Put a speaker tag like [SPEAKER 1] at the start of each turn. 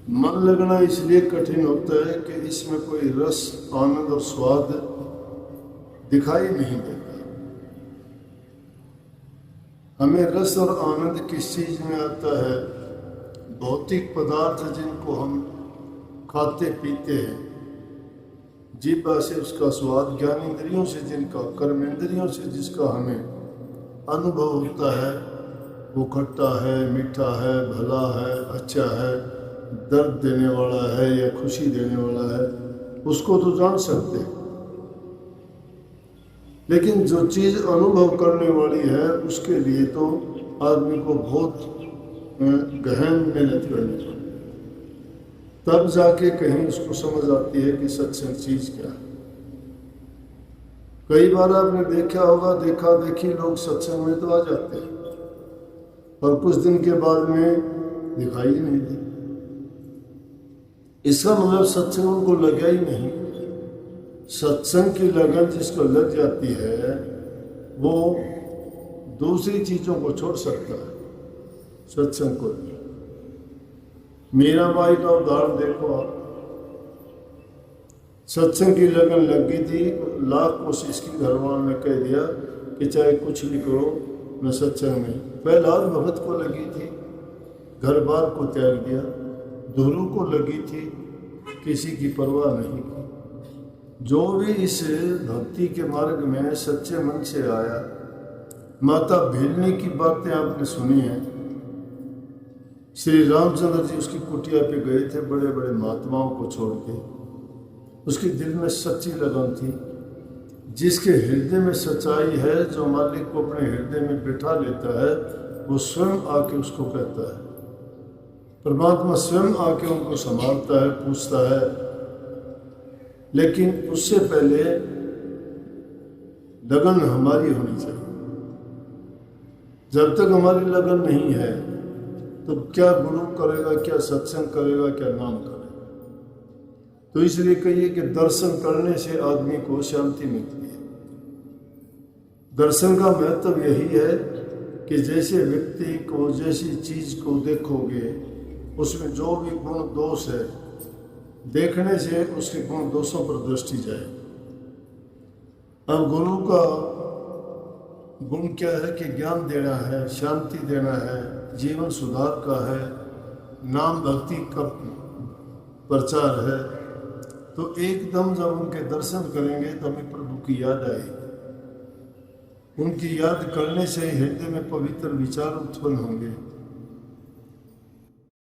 [SPEAKER 1] मन लगना इसलिए कठिन होता है कि इसमें कोई रस, आनंद और स्वाद दिखाई नहीं देता। हमें रस और आनंद किस चीज में आता है? भौतिक पदार्थ जिनको हम खाते पीते हैं, जीभ से उसका स्वाद, ज्ञान इंद्रियों से जिनका, कर्म इंद्रियों से जिसका हमें अनुभव होता है, वो खट्टा है, मीठा है, भला है, अच्छा है, दर्द देने वाला है या खुशी देने वाला है, उसको तो जान सकते हैं। लेकिन जो चीज़ अनुभव करने वाली है उसके लिए तो आदमी को बहुत गहन मेहनत करनी पड़ती, तब जाके कहीं उसको समझ आती है कि सत्संग चीज क्या है। कई बार आपने देखा होगा, देखा देखी लोग सत्संग में तो आ जाते हैं और कुछ दिन के बाद में दिखाई नहीं दे। इसका मतलब सत्संग उनको लगा ही नहीं। सत्संग की लगन जिसको लग जाती है वो दूसरी चीजों को छोड़ सकता है, सत्संग को। मीराबाई का उदाहरण देखो आप, सत्संग की लगन लग गई थी, लाख कोशिश की, घरवालों ने कह दिया कि चाहे कुछ भी करो मैं सत्संग में। प्रहलाद भगत को लगी थी, घर बार को त्याग दिया। ध्रुव को लगी थी, किसी की परवाह नहीं की। जो भी इस भक्ति के मार्ग में सच्चे मन से आया, माता भिलनी की बातें आपने सुनी हैं। श्री रामचंद्र जी उसकी कुटिया पे गए थे, बड़े बड़े महात्माओं को छोड़ के। उसके दिल में सच्ची लगन थी। जिसके हृदय में सच्चाई है, जो मालिक को अपने हृदय में बिठा लेता है, वो स्वयं आके उसको कहता है। परमात्मा स्वयं आके उनको संभालता है, पूछता है। लेकिन उससे पहले लगन हमारी होनी चाहिए। जब तक हमारी लगन नहीं है तो क्या गुरु करेगा, क्या सत्संग करेगा, क्या नाम करेगा। तो इसलिए कहिए कि दर्शन करने से आदमी को शांति मिलती है। दर्शन का महत्व यही है कि जैसे व्यक्ति को, जैसी चीज को देखोगे, उसमें जो भी गुण दोष है, देखने से उसके गुण दोषों पर दृष्टि जाए। अब गुरु का गुण क्या है कि ज्ञान देना है, शांति देना है, जीवन सुधार का है, नाम भक्ति का प्रचार है। तो एकदम जब उनके दर्शन करेंगे तो हमें प्रभु की याद आएगी। उनकी याद करने से हृदय में पवित्र विचार उत्पन्न होंगे।